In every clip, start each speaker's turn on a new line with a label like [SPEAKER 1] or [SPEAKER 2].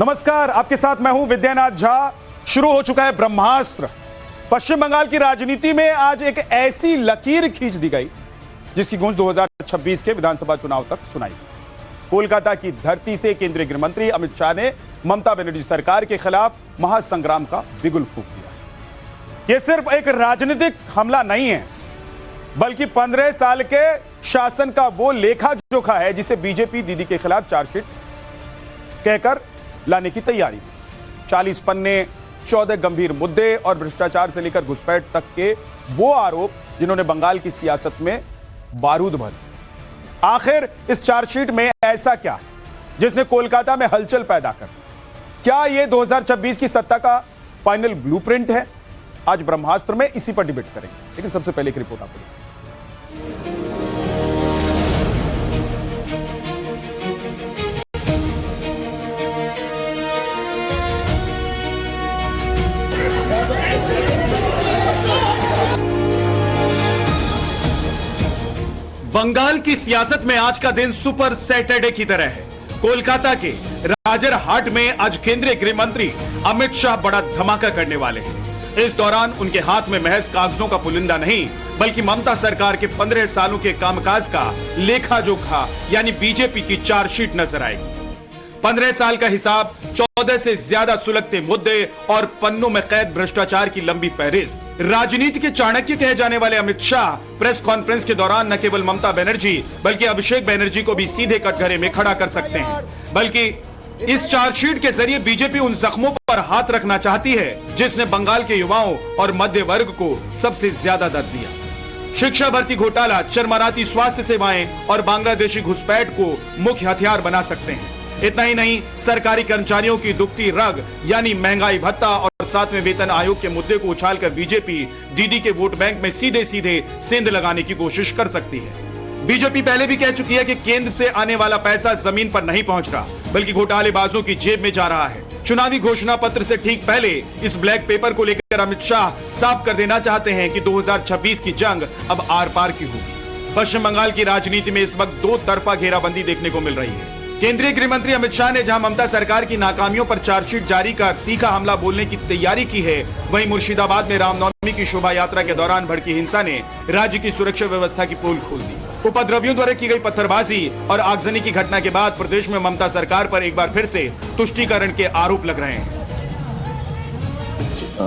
[SPEAKER 1] नमस्कार, आपके साथ मैं हूं विद्यानाथ झा। शुरू हो चुका है ब्रह्मास्त्र। पश्चिम बंगाल की राजनीति में आज एक ऐसी लकीर खींच दी गई जिसकी गूंज 2026 के विधानसभा चुनाव तक सुनाई। कोलकाता की धरती से केंद्रीय गृह मंत्री अमित शाह ने ममता बनर्जी सरकार के खिलाफ महासंग्राम का बिगुल फूंक दिया। यह सिर्फ एक राजनीतिक हमला नहीं है, बल्कि 15 साल के शासन का वो लेखा जोखा है जिसे बीजेपी दीदी के खिलाफ चार्जशीट कहकर लाने की तैयारी। 40 पन्ने, 14 गंभीर मुद्दे और भ्रष्टाचार से लेकर घुसपैठ तक के वो आरोप जिन्होंने बंगाल की सियासत में बारूद भर। आखिर इस चार्जशीट में ऐसा क्या है जिसने कोलकाता में हलचल पैदा कर? क्या यह 2026 की सत्ता का फाइनल ब्लूप्रिंट है? आज ब्रह्मास्त्र में इसी पर डिबेट करेंगे, लेकिन सबसे पहले एक रिपोर्ट आपको। बंगाल की सियासत में आज का दिन सुपर सैटरडे की तरह है। कोलकाता के राजरहाट में आज केंद्रीय गृह मंत्री अमित शाह बड़ा धमाका करने वाले हैं। इस दौरान उनके हाथ में महज कागजों का पुलिंदा नहीं, बल्कि ममता सरकार के 15 सालों के कामकाज का लेखा जोखा यानी बीजेपी की चार्जशीट नजर आएगी। 15 साल का हिसाब, 14 से ज्यादा सुलगते मुद्दे और पन्नों में कैद भ्रष्टाचार की लंबी फहरिस्त। राजनीति के चाणक्य कहे जाने वाले अमित शाह प्रेस कॉन्फ्रेंस के दौरान न केवल ममता बनर्जी बल्कि अभिषेक बनर्जी को भी सीधे कटघरे में खड़ा कर सकते हैं। बल्कि इस चार्जशीट के जरिए बीजेपी उन जख्मों पर हाथ रखना चाहती है जिसने बंगाल के युवाओं और मध्य वर्ग को सबसे ज्यादा दर्द दिया। शिक्षा भर्ती घोटाला, चरमराती स्वास्थ्य सेवाएं और बांग्लादेशी घुसपैठ को मुख्य हथियार बना सकते हैं। इतना ही नहीं, सरकारी कर्मचारियों की दुखती रग यानी महंगाई भत्ता और 7वें वेतन आयोग के मुद्दे को उछालकर बीजेपी दीदी के वोट बैंक में सीधे सीधे सेंध लगाने की कोशिश कर सकती है। बीजेपी पहले भी कह चुकी है कि केंद्र से आने वाला पैसा जमीन पर नहीं पहुंच रहा, बल्कि घोटालेबाजों की जेब में जा रहा है। चुनावी घोषणा पत्र से ठीक पहले इस ब्लैक पेपर को लेकर अमित शाह साफ कर देना चाहते हैं कि 2026 की जंग अब आर पार की होगी। पश्चिम बंगाल की राजनीति में इस वक्त दो तरफा घेराबंदी देखने को मिल रही है। केंद्रीय गृह मंत्री अमित शाह ने जहां ममता सरकार की नाकामियों पर चार्जशीट जारी कर तीखा हमला बोलने की तैयारी की है, वहीं मुर्शिदाबाद में रामनवमी की शोभा यात्रा के दौरान भड़की हिंसा ने राज्य की सुरक्षा व्यवस्था की पोल खोल दी। उपद्रवियों द्वारा की गई पत्थरबाजी और आगजनी की घटना के बाद प्रदेश में ममता सरकार पर एक बार फिर से तुष्टीकरण के आरोप लग रहे हैं।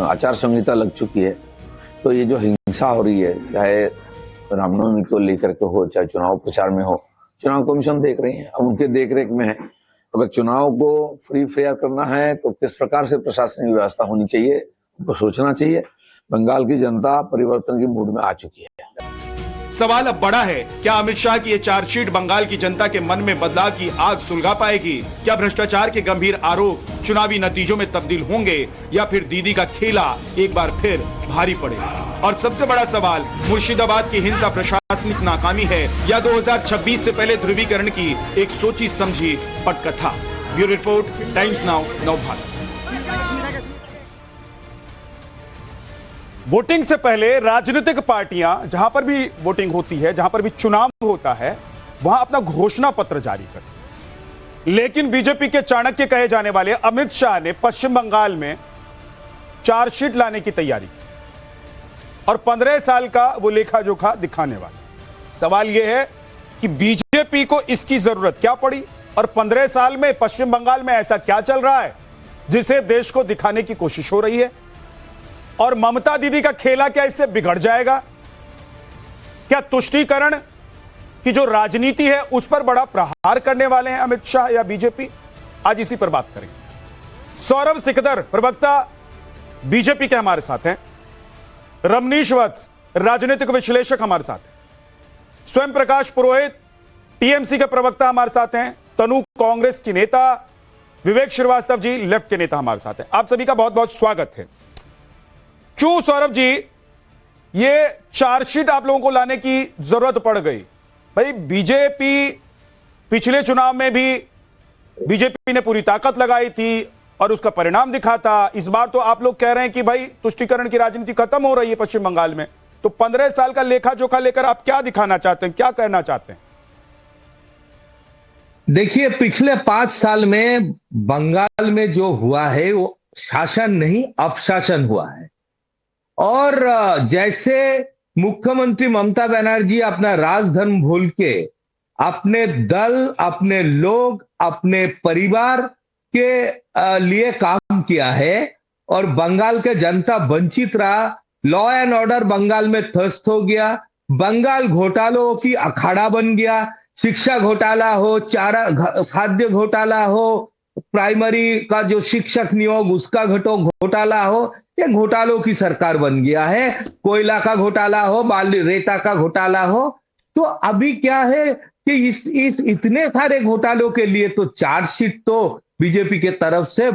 [SPEAKER 2] आचार संहिता लग चुकी है, तो ये जो हिंसा हो रही है, चाहे रामनवमी को लेकर के हो, चाहे चुनाव प्रचार में हो, चुनाव कमीशन देख रही है, अब उनके देखरेख में है। अगर चुनाव को फ्री फेयर करना है तो किस प्रकार से प्रशासनिक व्यवस्था होनी चाहिए, उनको सोचना चाहिए। बंगाल की जनता परिवर्तन की मूड में आ चुकी है।
[SPEAKER 1] सवाल अब बड़ा है, क्या अमित शाह की ये चार्जशीट बंगाल की जनता के मन में बदलाव की आग सुलगा पाएगी? क्या भ्रष्टाचार के गंभीर आरोप चुनावी नतीजों में तब्दील होंगे या फिर दीदी का खेला एक बार फिर भारी पड़ेगा? और सबसे बड़ा सवाल, मुर्शिदाबाद की हिंसा प्रशासनिक नाकामी है या 2026 से पहले ध्रुवीकरण की एक सोची समझी पटकथा? Bureau report, times now, Navbharat. Voting से पहले राजनीतिक पार्टियां जहां पर भी वोटिंग होती है, जहां पर भी चुनाव होता है, वहां अपना घोषणा पत्र जारी करती है। लेकिन बीजेपी के चाणक्य कहे जाने वाले अमित शाह ने पश्चिम बंगाल में चार्जशीट लाने की तैयारी की और 15 साल का वो लेखा जोखा दिखाने वाला। सवाल यह है कि बीजेपी को इसकी जरूरत क्या पड़ी और 15 साल में पश्चिम बंगाल में ऐसा क्या चल रहा है जिसे देश को दिखाने की कोशिश हो रही है? और ममता दीदी का खेला क्या इससे बिगड़ जाएगा? क्या तुष्टीकरण की जो राजनीति है उस पर बड़ा प्रहार करने वाले हैं अमित शाह या बीजेपी? आज इसी पर बात करेंगे। सौरभ सिकदर, प्रवक्ता बीजेपी के हमारे साथ हैं। रमनीश वत्स, राजनीतिक विश्लेषक हमारे साथ हैं। स्वयं प्रकाश पुरोहित, टीएमसी के प्रवक्ता हमारे साथ हैं। तनु, कांग्रेस की नेता। विवेक श्रीवास्तव जी, लेफ्ट के नेता हमारे साथ हैं। आप सभी का बहुत बहुत स्वागत है। क्यों सौरभ जी ये चार्जशीट आप लोगों को लाने की जरूरत पड़ गई? भाई, बीजेपी पिछले चुनाव में भी बीजेपी ने पूरी ताकत लगाई थी और उसका परिणाम दिखा था। इस बार तो आप लोग कह रहे हैं कि भाई तुष्टीकरण की राजनीति खत्म हो रही है पश्चिम बंगाल में, तो 15 साल का लेखा जोखा लेकर आप क्या दिखाना चाहते हैं, क्या कहना चाहते हैं?
[SPEAKER 3] देखिए, पिछले 5 साल में बंगाल में जो हुआ है वो शासन नहीं अपशासन हुआ है। और जैसे मुख्यमंत्री ममता बनर्जी अपना राजधर्म भूल के अपने दल, अपने लोग, अपने परिवार के लिए काम किया है और बंगाल के जनता वंचित रहा। लॉ एंड ऑर्डर बंगाल में ध्वस्त हो गया। बंगाल घोटालों की अखाड़ा बन गया। शिक्षा घोटाला हो, चारा खाद्य घोटाला हो, प्राइमरी का जो शिक्षक नियोग उसका घोटाला हो, ये घोटालों की सरकार बन गया है। कोयला का घोटाला हो, बाली रेता का घोटाला हो। तो अभी क्या है कि इस इतने सारे घोटालों के लिए तो चार्जशीट तो बीजेपी के तरफ से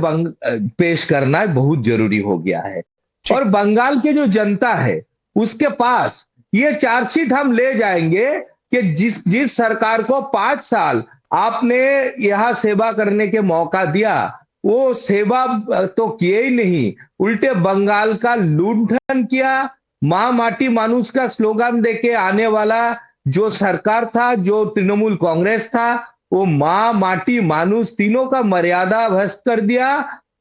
[SPEAKER 3] पेश करना बहुत जरूरी हो गया है। और बंगाल के जो जनता है उसके पास ये चार्जशीट हम ले जाएंगे कि जिस सरकार को 5 साल आपने यहां सेवा करने के मौका दिया, वो सेवा तो किए ही नहीं, उल्टे बंगाल का लूंठन किया। मां माटी मानुष का स्लोगन देके आने वाला जो सरकार था, जो तृणमूल कांग्रेस था, वो मां माटी मानुष तीनों का मर्यादा भ्रष्ट कर दिया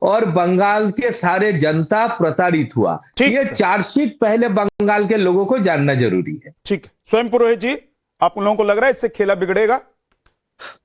[SPEAKER 3] और बंगाल के सारे जनता प्रताड़ित हुआ। ये चार्जशीट पहले बंगाल के लोगों को जानना जरूरी है।
[SPEAKER 1] ठीक है, स्वयं पुरोहित जी, आप लोगों को लग रहा है इससे खेला बिगड़ेगा?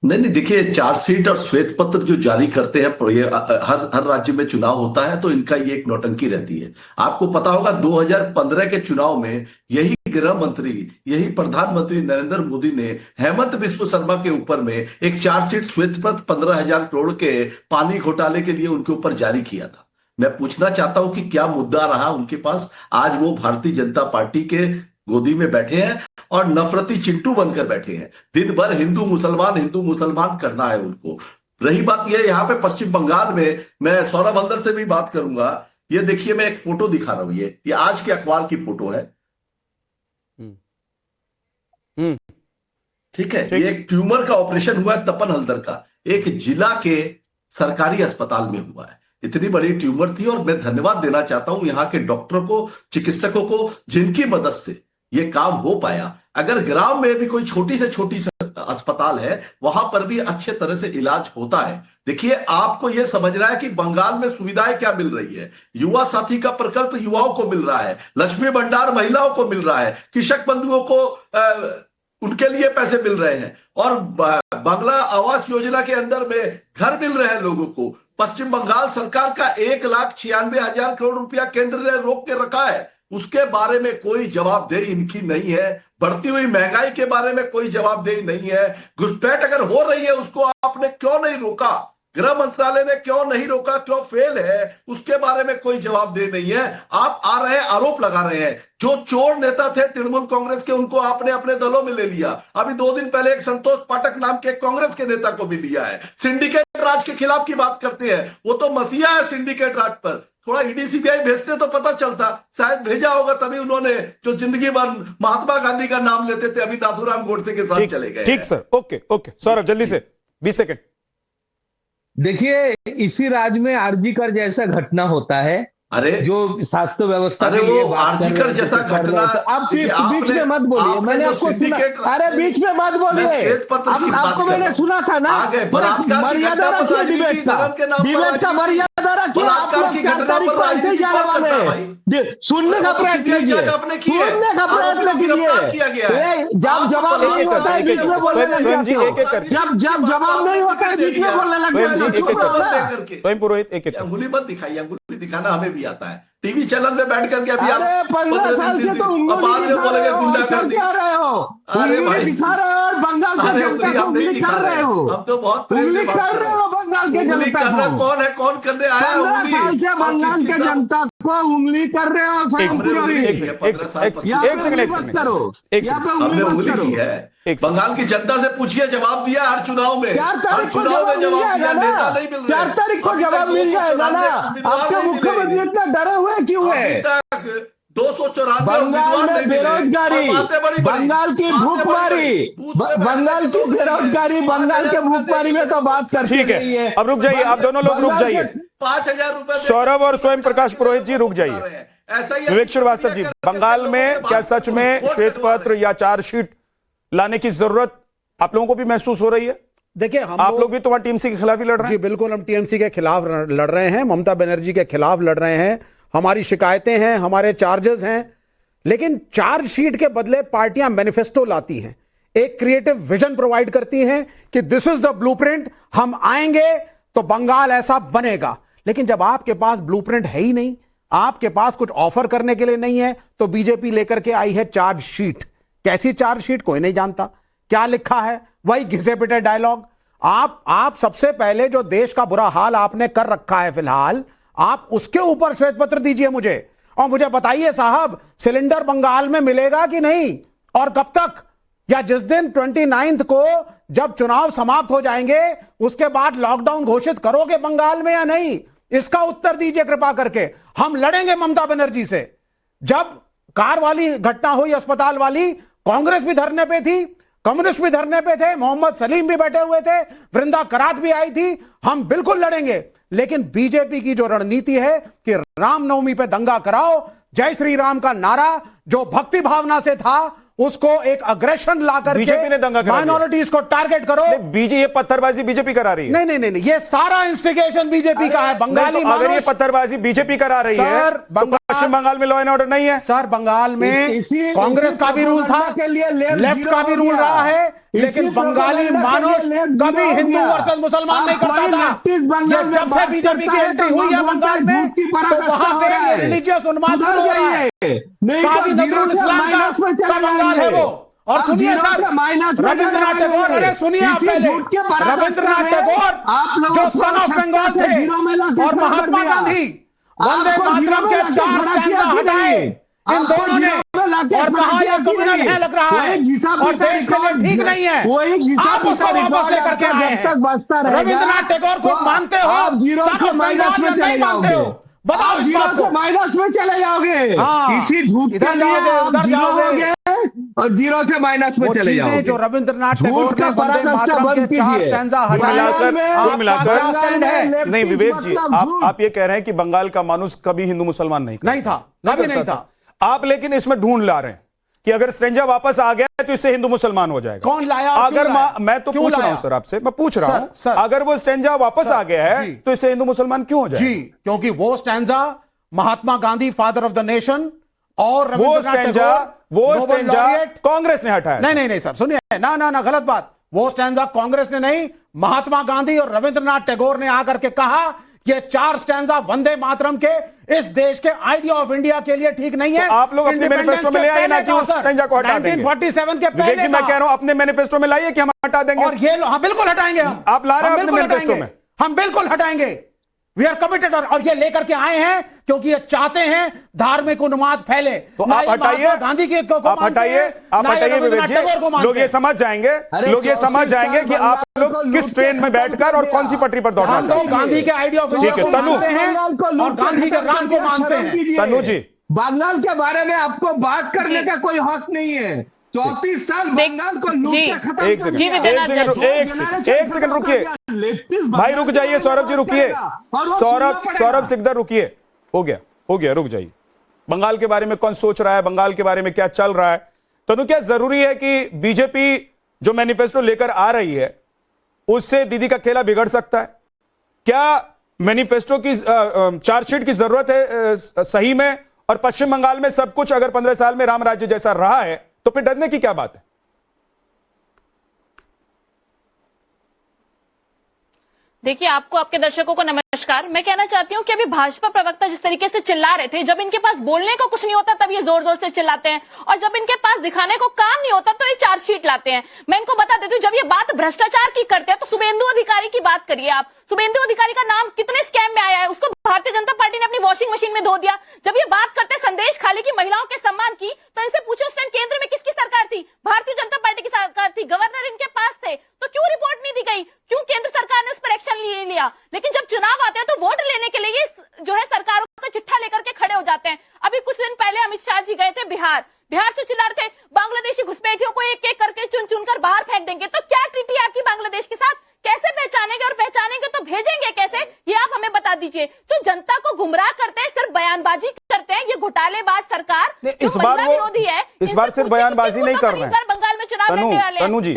[SPEAKER 4] नहीं, देखिए, चार्जशीट और श्वेत पत्र जो जारी करते हैं, ये हर राज्य में चुनाव होता है तो इनका ये एक नौटंकी रहती है। आपको पता होगा 2015 के चुनाव में यही गृह मंत्री, यही प्रधानमंत्री नरेंद्र मोदी ने हेमंत बिस्व शर्मा के ऊपर में एक चार्जशीट श्वेत पत्र 15,000 करोड़ के पानी घोटाले के लिए उनके ऊपर जारी किया था। मैं पूछना चाहता हूं कि क्या मुद्दा रहा उनके पास? आज वो भारतीय जनता पार्टी के गोदी में बैठे हैं और नफरती चिंटू बनकर बैठे हैं। दिन भर हिंदू मुसलमान करना है उनको। रही बात यह, यहाँ पे पश्चिम बंगाल में मैं सौरभ हल्दर से भी बात करूंगा। ये देखिए, मैं एक फोटो दिखा रहा हूं, ये आज के अखबार की फोटो है। ठीक है, ये एक ट्यूमर का ऑपरेशन हुआ है तपन हल्दर का, एक जिला के सरकारी अस्पताल में हुआ है। इतनी बड़ी ट्यूमर थी और मैं धन्यवाद देना चाहता हूं यहाँ के डॉक्टरों को, चिकित्सकों को, जिनकी मदद से ये काम हो पाया। अगर ग्राम में भी कोई छोटी से छोटी अस्पताल है, वहां पर भी अच्छे तरह से इलाज होता है। देखिए, आपको यह समझना है कि बंगाल में सुविधाएं क्या मिल रही है। युवा साथी का प्रकल्प युवाओं को मिल रहा है, लक्ष्मी भंडार महिलाओं को मिल रहा है, कृषक बंधुओं को उनके लिए पैसे मिल रहे हैं, और बांग्ला आवास योजना के अंदर में घर मिल रहे हैं लोगों को। पश्चिम बंगाल सरकार का 1,96,000 करोड़ रुपया केंद्र ने रोक के रखा है, उसके बारे में कोई जवाबदेही इनकी नहीं है। बढ़ती हुई महंगाई के बारे में कोई जवाबदेही नहीं है। घुसपैठ अगर हो रही है, उसको आपने क्यों नहीं रोका? गृह मंत्रालय ने क्यों नहीं रोका? क्यों फेल है? उसके बारे में कोई जवाबदेही नहीं है। आप आ रहे हैं, आरोप लगा रहे हैं। जो चोर नेता थे तृणमूल कांग्रेस के, उनको आपने अपने दलों में ले लिया। अभी 2 दिन पहले एक संतोष पाठक नाम के कांग्रेस के नेता को भी लिया है। सिंडिकेट राज के खिलाफ की बात करते हैं, वो तो मसीहा है सिंडिकेट राज पर। थोड़ा ईडी सीबीआई भेजते तो पता चलता, शायद भेजा होगा, तभी उन्होंने जो जिंदगी भर महात्मा गांधी का नाम लेते थे, अभी नाथूराम गोडसे के साथ चले गए।
[SPEAKER 1] ठीक सर, ओके सौरभ, जल्दी से 20 सेकंड।
[SPEAKER 3] देखिए, इसी राज्य में आरजीकर जैसा घटना होता है।
[SPEAKER 4] अरे
[SPEAKER 3] जो स्वास्थ्य व्यवस्था,
[SPEAKER 4] अरे वो आरजीकर जैसा घटना,
[SPEAKER 3] आप बीच में मत बोलिए, मैंने आपको सुना। अरे बीच में मत बोलिए, आपको मैंने सुना था ना। मर्यादा रखिए डिबेट का मर्यादा रखिए। आप लोग 4 तारीख को ऐसे ही जाने वाले हैं। सुनने का प्रयत्न कीजिए, सुनने का प्रयत्न कीजिए। जब जवाब नहीं होता है बीच में बोलने लग जाते हो। जब जवाब नहीं होता है बीच में बोलने लग जाते हो।
[SPEAKER 1] स्वयं पुरोहित, एक
[SPEAKER 4] अंगुली मत दिखाइए, अंगुली दिखाना हमें भी आता है। टीवी चैनल में बैठ करके अभी आप
[SPEAKER 3] 15 साल से तो उंगली
[SPEAKER 4] बोलेंगे गुंडागर्दी।
[SPEAKER 3] अरे भाई, दिखा रहे हो और बंगाल के जनता को उंगली कर रहे हो।
[SPEAKER 4] हम तो बहुत
[SPEAKER 3] उंगली कर रहे हो बंगाल के जनता को।
[SPEAKER 4] कौन है, कौन करने आया है?
[SPEAKER 3] 15 साल से बंगाल के जनता को उंगली कर रहे हो।
[SPEAKER 1] एक सेकंड
[SPEAKER 3] करो, यहाँ पे
[SPEAKER 4] हमने
[SPEAKER 3] उंगली
[SPEAKER 4] उंगली
[SPEAKER 3] मत
[SPEAKER 4] की
[SPEAKER 3] करो।
[SPEAKER 4] है। बंगाल की जनता से पूछिए, जवाब दिया हर चुनाव में।
[SPEAKER 3] 4 तारीख को जवाब मिल जाएगा ना। 4 तारीख को जवाब मिल जाएगा ना। आपके मुख्यमंत्री इतना डरे हुए क्यों है?
[SPEAKER 4] 294
[SPEAKER 3] बंगाल में बेरोजगारी, बंगाल की भूखमरी, बंगाल की बेरोजगारी, बंगाल के भूखमरी में तो बात करते
[SPEAKER 1] ठीक है। अब रुक जाइए, आप दोनों लोग रुक जाइए।
[SPEAKER 4] 5,000 रुपए
[SPEAKER 1] सौरभ और स्वयं प्रकाश पुरोहित जी रुक जाइए। विवेक श्रीवास्तव जी, बंगाल में क्या सच में श्वेत पत्र या चार्जशीट लाने की जरूरत आप लोगों को भी महसूस हो रही है?
[SPEAKER 5] देखिए हम
[SPEAKER 1] आप लोग भी तो वहां टीएमसी के खिलाफ ही लड़ रहे
[SPEAKER 5] जी
[SPEAKER 1] हैं।
[SPEAKER 5] बिल्कुल, हम टीएमसी के खिलाफ लड़ रहे हैं, ममता बनर्जी के खिलाफ लड़ रहे हैं। हमारी शिकायतें हैं, हमारे चार्जेस हैं, लेकिन चार्जशीट के बदले पार्टियां मैनिफेस्टो लाती हैं, एक क्रिएटिव विजन प्रोवाइड करती हैं कि दिस इज द ब्लूप्रिंट, हम आएंगे तो बंगाल ऐसा बनेगा। लेकिन जब आपके पास ब्लूप्रिंट है ही नहीं, आपके पास कुछ ऑफर करने के लिए नहीं है, तो बीजेपी लेकर के आई है चार्जशीट। कैसी चार्जशीट कोई नहीं जानता, क्या लिखा है वही घिसे पिटे डायलॉग। आप सबसे पहले जो देश का बुरा हाल आपने कर रखा है फिलहाल, आप उसके ऊपर श्वेत पत्र दीजिए मुझे, और मुझे बताइए साहब सिलेंडर बंगाल में मिलेगा कि नहीं और कब तक, या जिस दिन 29 को जब चुनाव समाप्त हो जाएंगे उसके बाद लॉकडाउन घोषित करोगे बंगाल में या नहीं, इसका उत्तर दीजिए कृपा करके। हम लड़ेंगे ममता बनर्जी से। जब कार वाली घटना हुई, अस्पताल वाली, कांग्रेस भी धरने पे थी, कम्युनिस्ट भी धरने पे थे, मोहम्मद सलीम भी बैठे हुए थे, वृंदा करात भी आई थी। हम बिल्कुल लड़ेंगे, लेकिन बीजेपी की जो रणनीति है कि रामनवमी पे दंगा कराओ, जय श्री राम का नारा जो भक्ति भावना से था उसको एक अग्रेशन ला करके
[SPEAKER 1] बीजेपी ने दंगा करा दिया।
[SPEAKER 5] माइनॉरिटीज को टारगेट करो।
[SPEAKER 1] ये पत्थरबाजी बीजेपी करा रही है।
[SPEAKER 5] नहीं नहीं नहीं नहीं, ये सारा इंस्टिगेशन बीजेपी का है। बंगाली
[SPEAKER 1] तो अगर ये पत्थरबाजी बीजेपी करा रही है
[SPEAKER 5] सर,
[SPEAKER 1] तो पश्चिम बंगाल में लॉ एंड ऑर्डर नहीं है।
[SPEAKER 5] सर बंगाल में कांग्रेस का भी रूल था, लेफ्ट का भी रूल रहा है, लेकिन बंगाली मानुष कभी हिंदू वर्सेस मुसलमान नहीं करता था। ये जब से बीजेपी की एंट्री हुई है बंगाल में, तो वहां पे ये रिलीजियस उन्माद शुरू हो रहा है। काजी नजरुल इस्लाम का बंगाल है वो। और सुनिए सर, रविंद्रनाथ टैगोर, अरे सुनिए आप पहले, रविंद्रनाथ टैगोर जो सन ऑफ बंगाल थे, और महात्मा गांधी वंदे मातरम के 4 स्टैंजा हटाए इन दोनों ने, और कहा यह कम्युनल है लग रहा है और देश के लिए ठीक नहीं है। आप उसको वापस लेकर के आए हैं। रविंद्रनाथ टैगोर को मानते हो, सन ऑफ बंगाल या नहीं मानते हो, बताओ इस बात को।
[SPEAKER 3] माइनस में चले जाओगे, किसी झूठ
[SPEAKER 5] इधर जाओगे उधर जाओगे
[SPEAKER 3] और जीरो से माइनस में चले जाओगे।
[SPEAKER 5] जो रविंद्रनाथ टैगोर ने वंदे मातरम के 4 स्टैंजा हटाए,
[SPEAKER 1] कुल मिलाकर
[SPEAKER 5] स्टैंड है।
[SPEAKER 1] नहीं विवेक जी, आप ये कह रहे हैं कि बंगाल का मानुष कभी हिंदू मुसलमान नहीं
[SPEAKER 5] था, कभी नहीं था।
[SPEAKER 1] आप लेकिन इसमें ढूंढ ला रहे हैं कि अगर स्ट्रेंजर वापस आ गया तो इससे हिंदू मुसलमान हो जाएगा।
[SPEAKER 5] कौन लाया?
[SPEAKER 1] अगर मैं तो पूछ रहा हूं सर आपसे, मैं पूछ रहा हूं, अगर वो स्ट्रेंजर वापस आ गया है तो इससे हिंदू मुसलमान क्यों हो जाएगा?
[SPEAKER 5] जी, क्योंकि वो stanza Mahatma Gandhi father of the nation और
[SPEAKER 1] वो स्टैंजा कांग्रेस ने हटाया।
[SPEAKER 5] नहीं नहीं सर सुनिए, ना गलत बात। वो स्टैंजा कांग्रेस ने नहीं, महात्मा गांधी और रविंद्रनाथ टैगोर ने आकर के कहा ये 4 स्टैंजा वंदे मातरम के इस देश के आइडिया ऑफ इंडिया के लिए ठीक नहीं है।
[SPEAKER 1] तो आप लोग अपने मैनिफेस्टो में ले आइए ना कि उस स्टैंजा को हटा देंगे।
[SPEAKER 5] 1947 के पहले
[SPEAKER 1] मैं कह रहा हूं अपने मैनिफेस्टो में लाइए कि हम हटा देंगे।
[SPEAKER 5] और ये हाँ बिल्कुल हटाएंगे हम।
[SPEAKER 1] आप ला रहे हैं अपने मैनिफेस्टो में?
[SPEAKER 5] हम बिल्कुल हटाएंगे। वी आर कमिटेड, और ये लेकर के आए हैं क्योंकि ये चाहते हैं धार्मिक उन्माद फैले।
[SPEAKER 1] तो आप हटाइए,
[SPEAKER 5] गांधी की
[SPEAKER 1] आप हटाइए विवेक जी। लोग ये समझ जाएंगे कि आप लोग किस ट्रेन में बैठकर और कौन सी पटरी पर दौड़ना चाहते हैं।
[SPEAKER 5] गांधी के आइडिया ऑफ इंडिया को मानते हैं और गांधी के राम को मानते हैं।
[SPEAKER 1] तनु जी,
[SPEAKER 3] बंगाल के बारे में आपको बात करने का कोई हक नहीं है। 34 साल बंगाल को लूट के खत्म।
[SPEAKER 1] एक सेकंड रुकिए भाई, रुक जाइए सौरभ जी, रुकिए सौरभ सिकदर रुकिए। हो गया रुक जाइए। बंगाल के बारे में कौन सोच रहा है, बंगाल के बारे में क्या चल रहा है? तनु, क्या जरूरी है कि बीजेपी जो मैनिफेस्टो लेकर आ रही है उससे दीदी का खेला बिगड़ सकता है? क्या मैनिफेस्टो की चार्जशीट की जरूरत है सही में? और पश्चिम बंगाल में सब कुछ अगर 15 साल में राम राज्य जैसा रहा है तो फिर डरने की क्या बात है?
[SPEAKER 6] देखिए, आपको, आपके दर्शकों को नमस्कार। मैं कहना चाहती हूँ कि अभी भाजपा प्रवक्ता जिस तरीके से चिल्ला रहे थे, जब इनके पास बोलने को कुछ नहीं होता तब ये जोर जोर से चिल्लाते हैं, और जब इनके पास दिखाने को काम नहीं होता तो ये चार्जशीट लाते हैं। मैं इनको बता देती हूँ, जब ये बात भ्रष्टाचार की करते हैं तो शुभेंदु अधिकारी की बात करिए आप। शुभेंदु अधिकारी का नाम कितने स्कैम में आया है, उसको भारतीय जनता पार्टी ने अपनी वॉशिंग मशीन में धो दिया। जब ये बात करते संदेश खाली की महिलाओं के सम्मान की, तो इनसे पूछो उस टाइम केंद्र में किसकी सरकार थी? भारतीय जनता पार्टी की सरकार थी, गवर्नर इनके पास थे, तो क्यों रिपोर्ट नहीं दी गई? क्यों केंद्र सरकार ने उस पर एक्शन नहीं लिया? लेकिन जब चुनाव आते हैं तो वोट लेने के लिए जो है सरकारों का चिट्ठा लेकर के खड़े हो जाते हैं। अभी कुछ दिन पहले अमित शाह जी गए थे बिहार से चिल्ला रहे थे बांग्लादेशी घुसपैठियों को एक एक करके चुन चुन कर बाहर फेंक देंगे। तो क्या ट्रीटी आपकी बांग्लादेश के साथ? कैसे पहचानेंगे, और पहचानेंगे तो भेजेंगे कैसे, ये आप हमें बता दीजिए। जो जनता को गुमराह करते हैं, सिर्फ बयानबाजी करते हैं, ये घोटालेबाज सरकार
[SPEAKER 1] इस बार सिर्फ बयानबाजी नहीं कर रहे हैं।
[SPEAKER 6] बंगाल में चुनाव लड़ने वाले हैं।
[SPEAKER 1] तनु जी,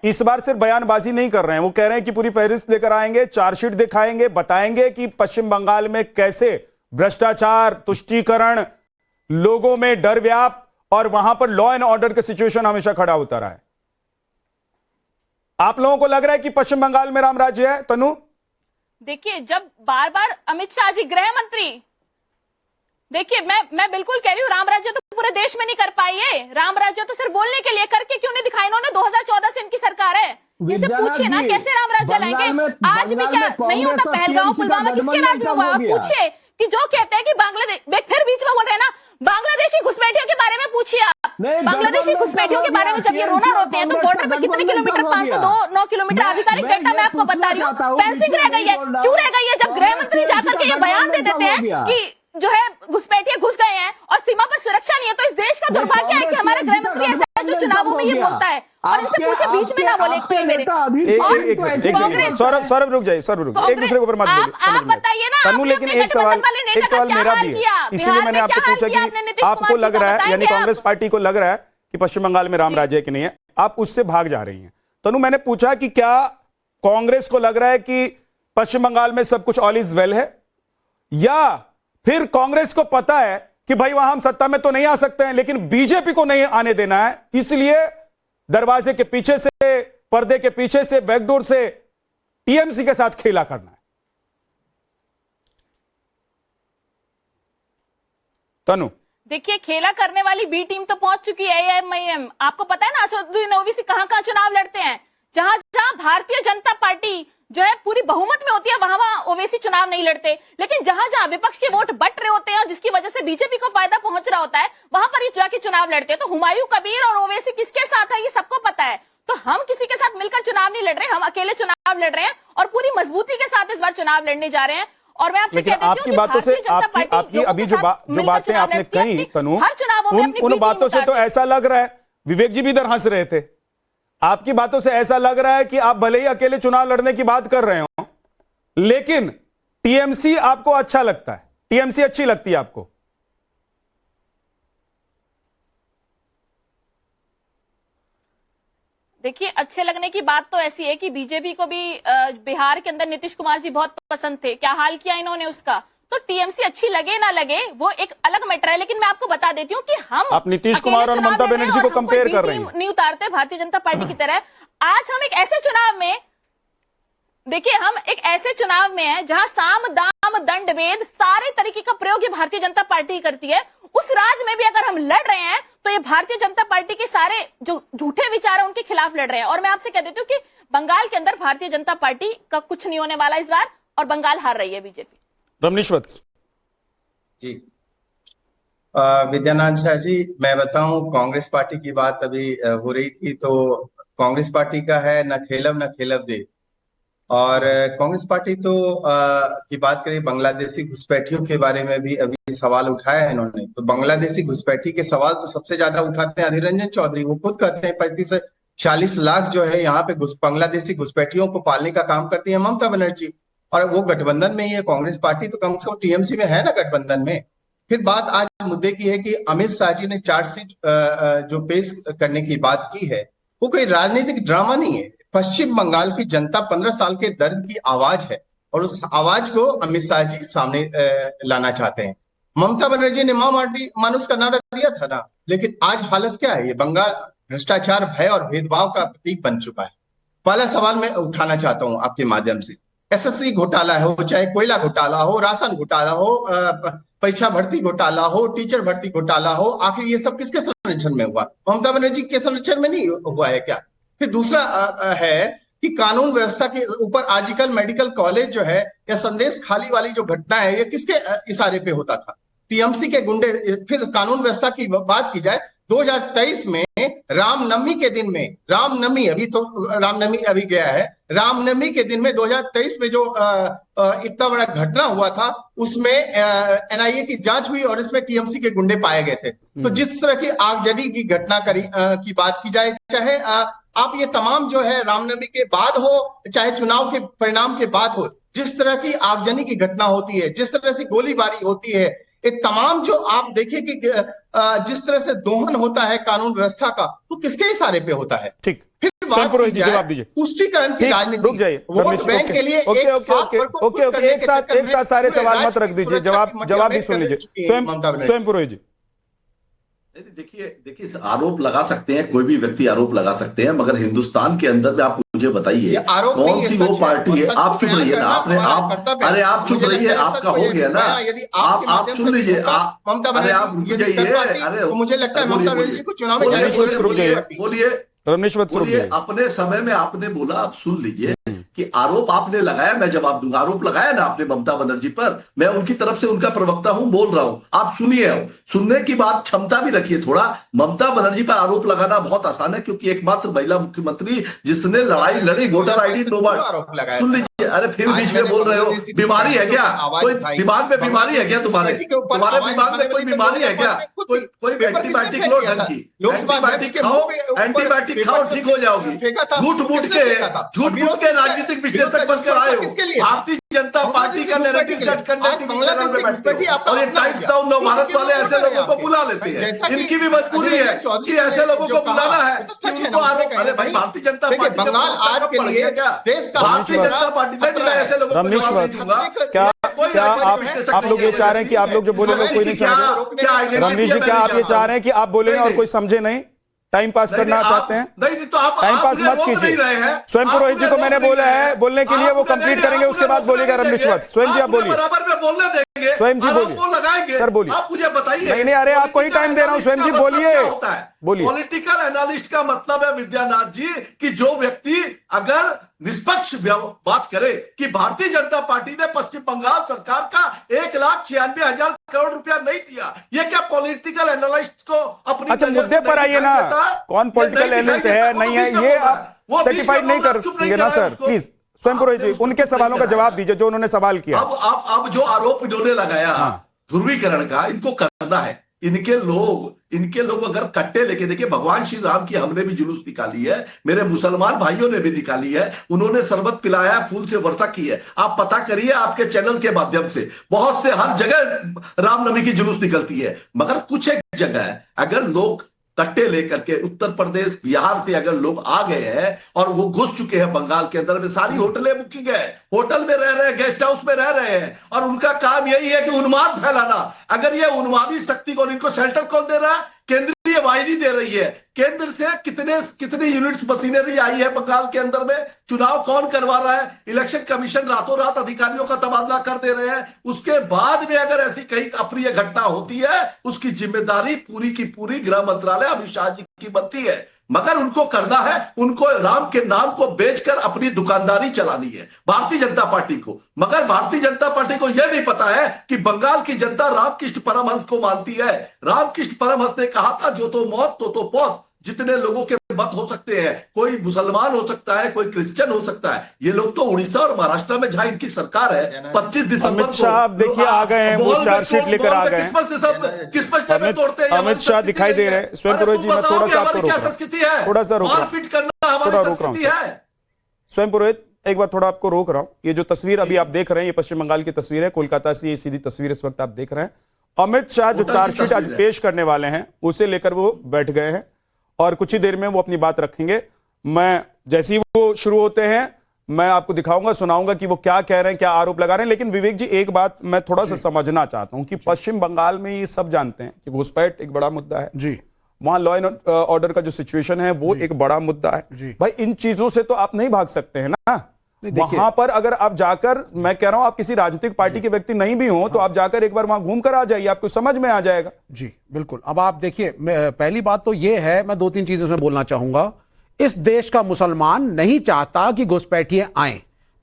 [SPEAKER 1] इस बार सिर्फ बयानबाजी नहीं कर रहे हैं, वो कह रहे हैं कि पूरी फहरिस्त लेकर आएंगे, चार्जशीट दिखाएंगे, बताएंगे कि पश्चिम बंगाल में कैसे भ्रष्टाचार, तुष्टीकरण, लोगों में डर व्याप और वहां पर लॉ एंड ऑर्डर का सिचुएशन हमेशा खड़ा होता रहा है। आप लोगों को लग रहा है कि पश्चिम बंगाल में राम राज्य है? तनु,
[SPEAKER 6] देखिए, जब बार बार अमित शाह जी गृह मंत्री, देखिए मैं बिल्कुल कह रही हूँ, राम राज्य तो पूरे देश में नहीं कर पाई है। राम राज्य तो सिर्फ बोलने के लिए, करके क्यों नहीं दिखाई इन्होंने? 2014 से इनकी सरकार है, इनसे पूछिए ना कैसे राम राज्य लाएंगे। आज भी क्या नहीं होता? पहलगांव, पुलवामा किसके राज में हुआ? आप पूछिए कि जो कहते हैं कि बांग्लादेश, फिर बीच में बोल रहे हैं ना बांग्लादेशी घुसपैठियों के बारे में पूछिए आप। बांग्लादेशी घुसपैठियों के बारे में जब ये रोना रोते हैं तो बॉर्डर पर कितने किलोमीटर, 509 किलोमीटर आधिकारिक डेटा मैं आपको बता रही हूँ। फेंसिंग रह गई है, क्यों रह गई है? जब गृह मंत्री जाकर के ये बयान दे देते हैं कि जो है घुसपैठिए घुस गए हैं और सीमा पर सुरक्षा नहीं है, तो इस देश का दुर्भाग्य है कि हमारे गृह मंत्री ऐसा है जो चुनावों में ये बोलता है। और इनसे पूछे बीच में ना बोले मेरे।
[SPEAKER 1] सौरभ रुक जाइए, सौरभ रुक, एक दूसरे के ऊपर मत बोलिए।
[SPEAKER 6] आप बताइए ना,
[SPEAKER 1] तनु, लेकिन एक सवाल मेरा भी है, इसीलिए मैंने आपको पूछा कि आपको लग रहा है, यानी कांग्रेस पार्टी को लग रहा है कि पश्चिम बंगाल में राम राज्य है कि नहीं है, आप उससे भाग जा रही हैं। तनु, मैंने पूछा कि क्या कांग्रेस को लग रहा है कि पश्चिम बंगाल में सब कुछ ऑल इज वेल है, या फिर कांग्रेस को पता है कि भाई वहां हम सत्ता में तो नहीं आ सकते हैं, लेकिन बीजेपी को नहीं आने देना है, इसलिए दरवाजे के पीछे से, पर्दे के पीछे से, बैकडोर से टीएमसी के साथ खेला करना है? तनु,
[SPEAKER 6] देखिए, खेला करने वाली बी टीम तो पहुंच चुकी है एआईएमआईएम। आपको पता है ना असदुद्दीन ओवैसी कहां चुनाव लड़ते हैं? जहां जहां भारतीय जनता पार्टी जो है पूरी बहुमत में होती है, वहां ओवैसी चुनाव नहीं लड़ते। लेकिन जहां जहां विपक्ष के वोट बट रहे होते हैं, जिसकी वजह से बीजेपी को फायदा पहुंच रहा होता है, वहां पर ये जाके चुनाव लड़ते हैं। तो हुमायूं कबीर और ओवैसी किसके साथ है ये सबको पता है। तो हम किसी के साथ मिलकर चुनाव नहीं लड़ रहे, हम अकेले चुनाव लड़ रहे हैं और पूरी मजबूती के साथ इस बार चुनाव लड़ने जा रहे हैं। और मैं आपसे कहती हूं
[SPEAKER 1] आपकी बातों से, आपकी अभी जो बातें आपने कही तनु, उन बातों से तो ऐसा लग रहा है, विवेक जी भी इधर हंस रहे थे, आपकी बातों से ऐसा लग रहा है कि आप भले ही अकेले चुनाव लड़ने की बात कर रहे हो, लेकिन टीएमसी आपको अच्छा लगता है, टीएमसी अच्छी लगती है आपको।
[SPEAKER 6] देखिए, अच्छे लगने की बात तो ऐसी है कि बीजेपी को भी बिहार के अंदर नीतीश कुमार जी बहुत पसंद थे, क्या हाल किया इन्होंने उसका। तो टीएमसी अच्छी लगे ना लगे वो एक अलग मैटर है, लेकिन मैं आपको बता देती हूँ कि हम,
[SPEAKER 1] आप नीतीश कुमार और ममता बनर्जी को कंपेयर कर रहे हैं,
[SPEAKER 6] नहीं उतारते भारतीय जनता पार्टी की तरह। आज हम एक ऐसे चुनाव में, देखिए हम एक ऐसे चुनाव में हैं जहां साम दाम दंड भेद सारे तरीके का प्रयोग ये भारतीय जनता पार्टी करती है। उस राज में भी अगर हम लड़ रहे हैं तो ये भारतीय जनता पार्टी के सारे जो झूठे विचार है उनके खिलाफ लड़ रहे हैं। और मैं आपसे कह देती हूँ कि बंगाल के अंदर भारतीय जनता पार्टी का कुछ नहीं होने वाला इस बार, और बंगाल हार रही है बीजेपी।
[SPEAKER 1] रमनीश वत्स
[SPEAKER 7] जी, विद्यानाथ झा जी, मैं बताऊं, कांग्रेस पार्टी की बात अभी हो रही थी, तो कांग्रेस पार्टी का है न खेलब दे। और कांग्रेस पार्टी तो की बात करें, बांग्लादेशी घुसपैठियों के बारे में भी अभी सवाल उठाया है इन्होंने। तो बांग्लादेशी घुसपैठी के सवाल तो सबसे ज्यादा उठाते हैं अधीर रंजन चौधरी। वो खुद कहते हैं 35 से 40 लाख जो है यहाँ पे बांग्लादेशी घुसपैठियों को पालने का काम करती है ममता बनर्जी, और वो गठबंधन में ही है। कांग्रेस पार्टी तो कम से कम टीएमसी में है ना गठबंधन में। फिर बात आज मुद्दे की है कि अमित शाह जी ने चार्जशीट जो पेश करने की बात की है, वो कोई राजनीतिक ड्रामा नहीं है। पश्चिम बंगाल की जनता 15 साल के दर्द की आवाज है, और उस आवाज को अमित शाह जी सामने लाना चाहते हैं। ममता बनर्जी ने मां मानुस का नारा दिया था ना, लेकिन आज हालत क्या है? ये बंगाल भ्रष्टाचार, भय और भेदभाव का प्रतीक बन चुका है। पहला सवाल मैं उठाना चाहता हूं आपके माध्यम से, एसएससी घोटाला हो, चाहे कोयला घोटाला हो, राशन घोटाला हो, परीक्षा भर्ती घोटाला हो, टीचर भर्ती घोटाला हो, आखिर ये सब किसके संरक्षण में हुआ? ममता बनर्जी के संरक्षण में नहीं हुआ है क्या? फिर दूसरा है कि कानून व्यवस्था के ऊपर आर्जिकल मेडिकल कॉलेज जो है, या संदेश खाली वाली जो घटना है, ये किसके इशारे पे होता था? टीएमसी के गुंडे। फिर कानून व्यवस्था की बात की जाए, 2023 में रामनवमी के दिन में, रामनवमी अभी गया है, रामनवमी के दिन में 2023 में जो इतना बड़ा घटना हुआ था, उसमें एनआईए की जांच हुई और इसमें टीएमसी के गुंडे पाए गए थे। तो जिस तरह की आगजनी की घटना की बात की जाए, चाहे आप ये तमाम जो है रामनवमी के बाद हो, चाहे चुनाव के परिणाम के बाद हो, जिस तरह की आगजनी की घटना होती है, जिस तरह से गोलीबारी होती है, ये तमाम जो आप देखिए कि जिस तरह से दोहन होता है कानून व्यवस्था का, वो किसके इशारे पे होता है?
[SPEAKER 1] ठीक,
[SPEAKER 7] फिर
[SPEAKER 1] स्वयं
[SPEAKER 7] बात
[SPEAKER 1] पुरोहित
[SPEAKER 7] की
[SPEAKER 1] जी
[SPEAKER 7] जाए
[SPEAKER 1] जवाब दीजिए।
[SPEAKER 7] पुष्टिकरण की
[SPEAKER 1] ठीक,
[SPEAKER 7] राजनीति,
[SPEAKER 1] रुक जाइए
[SPEAKER 7] वोट
[SPEAKER 1] रमेश,
[SPEAKER 7] बैंक
[SPEAKER 1] ओके,
[SPEAKER 7] के लिए
[SPEAKER 1] ओके,
[SPEAKER 7] एक
[SPEAKER 1] ओके,
[SPEAKER 7] खास वर्ग को
[SPEAKER 1] ओके,
[SPEAKER 7] खुश
[SPEAKER 1] ओके,
[SPEAKER 7] करने
[SPEAKER 1] एक
[SPEAKER 7] के
[SPEAKER 1] साथ
[SPEAKER 7] चक्कर में
[SPEAKER 1] सारे
[SPEAKER 7] पूरे
[SPEAKER 1] सवाल मत
[SPEAKER 7] राज्य
[SPEAKER 1] रख
[SPEAKER 7] की
[SPEAKER 1] दीजिए,
[SPEAKER 7] सुरक्षा
[SPEAKER 1] जवाब
[SPEAKER 7] की
[SPEAKER 1] जवाब भी
[SPEAKER 7] मटिया
[SPEAKER 1] सुन
[SPEAKER 7] मेट
[SPEAKER 1] लीजिए।
[SPEAKER 7] कर चुकी है ममता बनर्जी।
[SPEAKER 1] स्वयं पुरोहित जी।
[SPEAKER 4] देखिए देखिए इस आरोप लगा सकते हैं, कोई भी व्यक्ति आरोप लगा सकते हैं, मगर हिंदुस्तान के अंदर में आप मुझे बताइए
[SPEAKER 7] ये आरोप
[SPEAKER 4] कौन
[SPEAKER 7] नहीं है,
[SPEAKER 4] सी
[SPEAKER 7] सच
[SPEAKER 4] वो
[SPEAKER 7] है।
[SPEAKER 4] पार्टी
[SPEAKER 7] और
[SPEAKER 4] है?
[SPEAKER 7] सच
[SPEAKER 4] आप
[SPEAKER 7] को
[SPEAKER 4] चुप
[SPEAKER 7] बयान
[SPEAKER 4] रहिए ना,
[SPEAKER 7] करना
[SPEAKER 4] आपने
[SPEAKER 7] हमारा
[SPEAKER 4] आप
[SPEAKER 7] कर्तव्य है।
[SPEAKER 4] अरे आप चुप
[SPEAKER 7] मुझे
[SPEAKER 4] रहिए,
[SPEAKER 7] लगता है सच
[SPEAKER 4] आपका
[SPEAKER 7] को
[SPEAKER 4] हो
[SPEAKER 7] ये
[SPEAKER 4] गया ना,
[SPEAKER 7] बयान यदि आपके
[SPEAKER 4] आप
[SPEAKER 7] माध्यम
[SPEAKER 4] सुन
[SPEAKER 7] से भी
[SPEAKER 4] लीजिए।
[SPEAKER 7] होता, ममता
[SPEAKER 4] अरे आप
[SPEAKER 7] बनर्जी
[SPEAKER 4] रुक
[SPEAKER 7] यदि कर
[SPEAKER 4] जाइए,
[SPEAKER 7] पाती,
[SPEAKER 4] अरे
[SPEAKER 7] तो मुझे लगता है
[SPEAKER 4] बोलिए,
[SPEAKER 7] ममता बनर्जी को चुनाव में
[SPEAKER 4] बोलिए,
[SPEAKER 7] जाने की
[SPEAKER 1] बोलिए,
[SPEAKER 7] जरूरत
[SPEAKER 1] रुक
[SPEAKER 7] नहीं
[SPEAKER 1] जाइए।
[SPEAKER 7] पड़ती।
[SPEAKER 4] बोलिए
[SPEAKER 1] रमेश वत्स रुक
[SPEAKER 4] बोलिए।
[SPEAKER 1] जाइए।
[SPEAKER 4] अपने समय में आपने बोला, आप सुन लीजिए कि आरोप आपने लगाया, मैं जवाब दूंगा। आरोप लगाया ना आपने ममता बनर्जी पर, मैं उनकी तरफ से उनका प्रवक्ता हूं, बोल रहा हूं, आप सुनिए। सुनने की बात क्षमता भी रखिए थोड़ा। ममता बनर्जी पर आरोप लगाना बहुत आसान है, क्योंकि एकमात्र महिला मुख्यमंत्री जिसने लड़ाई लड़ी वोटर आईडी
[SPEAKER 7] आरोप लगाया
[SPEAKER 4] सुन
[SPEAKER 7] था।
[SPEAKER 4] लीजिए। अरे फिर
[SPEAKER 7] आज
[SPEAKER 4] बीच में
[SPEAKER 7] मैंने
[SPEAKER 4] बोल रहे हो,
[SPEAKER 7] बांग्लादेशी
[SPEAKER 4] बीमारी है क्या?
[SPEAKER 7] आवाज
[SPEAKER 4] कोई
[SPEAKER 7] उठाई।
[SPEAKER 4] दिमाग में बीमारी है क्या तुम्हारे?
[SPEAKER 7] बांग्लादेशी के ऊपर
[SPEAKER 4] तुम्हारे
[SPEAKER 7] आवाज
[SPEAKER 4] दिमाग में
[SPEAKER 7] उठाने
[SPEAKER 4] कोई
[SPEAKER 7] वाली तो
[SPEAKER 4] बीमारी है
[SPEAKER 7] 2005
[SPEAKER 4] क्या?
[SPEAKER 7] में खुद
[SPEAKER 4] कोई
[SPEAKER 7] थी।
[SPEAKER 4] कोई
[SPEAKER 7] पेपर किसने
[SPEAKER 4] एंटीबायोटिक
[SPEAKER 7] फेंक
[SPEAKER 4] लो
[SPEAKER 7] दिया
[SPEAKER 4] ढंग
[SPEAKER 7] था?
[SPEAKER 4] की,
[SPEAKER 7] लोकसभा अध्यक्ष
[SPEAKER 4] एंटीबायोटिक
[SPEAKER 7] के
[SPEAKER 4] खाओ,
[SPEAKER 7] मुंह पे ऊपर
[SPEAKER 4] एंटीबायोटिक
[SPEAKER 7] पेपर
[SPEAKER 4] खाओ,
[SPEAKER 7] जो
[SPEAKER 4] ठीक हो जाओगी।
[SPEAKER 7] फेंका था,
[SPEAKER 4] झूठ
[SPEAKER 7] वो
[SPEAKER 4] मूठ
[SPEAKER 7] किसने फेंका था?
[SPEAKER 4] के झूठ मूठ के राजनीतिक विश्लेषक बनकर आए हो।
[SPEAKER 7] किसके लिए था?
[SPEAKER 4] भारतीय जनता पार्टी का नैरेटिव सेट करने टीवी चैनल में बैठते हो, और ये टाइम्स नाउ नव भारत वाले ऐसे लोगों को बुला लेते हैं। इनकी भी मजबूरी है कि ऐसे लोगों को बुलाना है कि उनको आरोप। अरे भाई, भारतीय जनता पार्टी का
[SPEAKER 7] बंगाल आज के लिए देश का
[SPEAKER 4] भारतीय जनता पार्टी नहीं, मैं ऐसे लोगों को
[SPEAKER 1] रमेश
[SPEAKER 4] जवाब नहीं
[SPEAKER 1] वत्स,
[SPEAKER 4] दूंगा।
[SPEAKER 1] क्या आप लोग ये चाह रहे हैं कि आप लोग जो बोले लोग कोई नहीं समझे? रमेश जी, क्या आप ये चाह रहे हैं कि आप बोलेंगे और कोई समझे नहीं? टाइम पास करना चाहते हैं?
[SPEAKER 4] नहीं तो आप
[SPEAKER 1] टाइम पास
[SPEAKER 4] मुझे
[SPEAKER 1] मत
[SPEAKER 4] रोक नहीं
[SPEAKER 1] कीजिए।
[SPEAKER 4] रहे हैं।
[SPEAKER 1] स्वयं
[SPEAKER 4] आप
[SPEAKER 1] पुरोहित जी
[SPEAKER 4] मुझे
[SPEAKER 1] को
[SPEAKER 4] रोक
[SPEAKER 1] मैंने
[SPEAKER 4] नहीं
[SPEAKER 1] बोला
[SPEAKER 4] रहे
[SPEAKER 1] है,
[SPEAKER 4] हैं।
[SPEAKER 1] बोलने के लिए वो
[SPEAKER 4] आप मुझे
[SPEAKER 1] कंप्लीट
[SPEAKER 4] नहीं,
[SPEAKER 1] करेंगे,
[SPEAKER 4] आप
[SPEAKER 1] उसके
[SPEAKER 4] मुझे
[SPEAKER 1] बाद
[SPEAKER 4] रोकने
[SPEAKER 1] बोलेगा
[SPEAKER 4] नहीं
[SPEAKER 1] रमेश
[SPEAKER 4] देंगे।
[SPEAKER 1] वत्स। स्वयं जी आप
[SPEAKER 4] मुझे
[SPEAKER 1] बोलिए।
[SPEAKER 4] बराबर में बोलने देंगे।
[SPEAKER 1] स्वयं जी
[SPEAKER 4] और
[SPEAKER 1] बोलिए।
[SPEAKER 4] आप वो लगाएंगे।
[SPEAKER 1] सर बोलिए।
[SPEAKER 4] आप मुझे बताइए।
[SPEAKER 1] नहीं, अरे आपको ही टाइम दे रहा हूं, स्वयं जी बोलिए। बोलिए।
[SPEAKER 4] पॉलिटिकल एनालिस्ट का मतलब है विद्यानाथ जी कि जो व्यक्ति अगर निष्पक्ष बात करे कि भारतीय जनता पार्टी ने पश्चिम बंगाल सरकार का 1,96,000 करोड़ रुपया नहीं दिया, ये क्या पॉलिटिकल एनालिस्ट को अपनी
[SPEAKER 1] अच्छा,
[SPEAKER 4] नजर
[SPEAKER 1] मुद्दे
[SPEAKER 4] से
[SPEAKER 1] पर
[SPEAKER 4] नहीं
[SPEAKER 1] आइए
[SPEAKER 4] दिखाई
[SPEAKER 1] ना।
[SPEAKER 4] देता?
[SPEAKER 1] कौन
[SPEAKER 4] ये
[SPEAKER 1] पॉलिटिकल
[SPEAKER 4] नहीं
[SPEAKER 1] एनालिस्ट
[SPEAKER 4] दिखाई
[SPEAKER 1] है,
[SPEAKER 4] देता,
[SPEAKER 1] नहीं
[SPEAKER 4] वो
[SPEAKER 1] है,
[SPEAKER 4] बीच में
[SPEAKER 1] ये
[SPEAKER 4] बोल रहा
[SPEAKER 1] आप
[SPEAKER 4] है। वो बीच में
[SPEAKER 1] सर्टिफाइड
[SPEAKER 4] बोल
[SPEAKER 1] नहीं
[SPEAKER 4] रहा है,
[SPEAKER 1] कर
[SPEAKER 4] चुप नहीं
[SPEAKER 1] सकेंगे ना
[SPEAKER 4] कराए
[SPEAKER 1] सर?
[SPEAKER 4] उसको।
[SPEAKER 1] प्लीज स्वयं पुरोहित जी, उनके सवालों का जवाब दीजिए जो उन्होंने सवाल किया।
[SPEAKER 4] अब जो आरोप इन्होंने लगाया ध्रुवीकरण का, इनको करना है। इनके लोग अगर कट्टे लेके, देखिए भगवान श्री राम की हमने भी जुलूस निकाली है, मेरे मुसलमान भाइयों ने भी निकाली है, उन्होंने शरबत पिलाया, फूल से वर्षा की है। आप पता करिए, आपके चैनल के माध्यम से बहुत से हर जगह रामनवमी की जुलूस निकलती है। मगर कुछ एक जगह है, अगर लोग कट्टे लेकर के उत्तर प्रदेश बिहार से अगर लोग आ गए हैं और वो घुस चुके हैं बंगाल के अंदर में, सारी होटलें बुकिंग है, होटल में रह रहे हैं, गेस्ट हाउस में रह रहे हैं, और उनका काम यही है कि उन्माद फैलाना। अगर ये उन्मादी शक्ति को, इनको शेल्टर कौन दे रहा है? केंद्रीय वाहिनी दे रही है। केंद्र से कितने यूनिट्स मशीनरी आई है बंगाल के अंदर में? चुनाव कौन करवा रहा है? इलेक्शन कमीशन रातों रात अधिकारियों का तबादला कर दे रहे हैं। उसके बाद में अगर ऐसी कहीं अप्रिय घटना होती है, उसकी जिम्मेदारी पूरी की पूरी गृह मंत्रालय अमित शाह जी की बनती है। मगर उनको करना है, उनको राम के नाम को बेचकर अपनी दुकानदारी चलानी है भारतीय जनता पार्टी को। मगर भारतीय जनता पार्टी को यह नहीं पता है कि बंगाल की जनता रामकृष्ण परमहंस को मानती है। रामकृष्ण परमहंस ने कहा था, जो तो मौत तो पौत। जितने लोगों के मत हो सकते हैं, कोई मुसलमान हो सकता है, कोई क्रिश्चियन हो सकता है। ये लोग तो उड़ीसा और महाराष्ट्र में जहां इनकी सरकार है, 25 दिसंबर
[SPEAKER 1] अमित शाह आप देखिए आ गए हैं, वो चार्जशीट लेकर आ गए हैं। अमित शाह दिखाई दे रहे हैं। स्वयं पुरोहित जी, मैं थोड़ा सा आपको रोक रहा हूं, थोड़ा सा रोक रहा हूं। स्वयं पुरोहित, एक बार थोड़ा आपको रोक रहा हूं। ये जो तस्वीर अभी आप देख रहे हैं, ये पश्चिम बंगाल की तस्वीर है, कोलकाता से ये सीधी तस्वीर इस वक्त आप देख रहे हैं। अमित शाह जो चार्जशीट आज पेश करने वाले हैं, उसे लेकर वो बैठ गए हैं और कुछ ही देर में वो अपनी बात रखेंगे। मैं जैसे ही वो शुरू होते हैं, मैं आपको दिखाऊंगा, सुनाऊंगा कि वो क्या कह रहे हैं, क्या आरोप लगा रहे हैं। लेकिन विवेक जी, एक बात मैं थोड़ा सा समझना चाहता हूं कि पश्चिम बंगाल में ये सब जानते हैं कि घुसपैठ एक बड़ा मुद्दा है जी, वहां लॉ एंड ऑर्डर का जो सिचुएशन है वो एक बड़ा मुद्दा है भाई। इन चीजों से तो आप नहीं भाग सकते हैं ना। वहां पर अगर आप जाकर, मैं कह रहा हूं, आप किसी राजनीतिक पार्टी के व्यक्ति नहीं भी हो तो आप जाकर एक बार वहां घूम कर आ जाइए, आपको समझ में आ जाएगा।
[SPEAKER 5] जी बिल्कुल। अब आप देखिए, पहली बात तो यह है, मैं 2-3 चीजें उसमें बोलना चाहूंगा। इस देश का मुसलमान नहीं चाहता कि घुसपैठिए आए।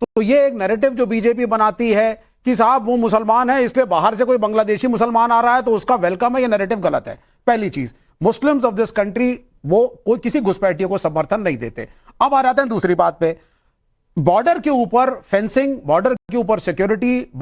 [SPEAKER 5] तो ये एक नैरेटिव जो बीजेपी बनाती है कि साहब वो मुसलमान है, इसलिए बाहर से कोई बांग्लादेशी मुसलमान आ रहा है तो उसका वेलकम है, ये नैरेटिव गलत है। पहली चीज, मुस्लिम्स ऑफ दिस कंट्री वो कोई किसी घुसपैठियों को समर्थन नहीं देते। अब आ जाते हैं दूसरी बात पे, बॉर्डर के ऊपर फेंसिंग, बॉर्डर के ऊपर सिक्योरिटी,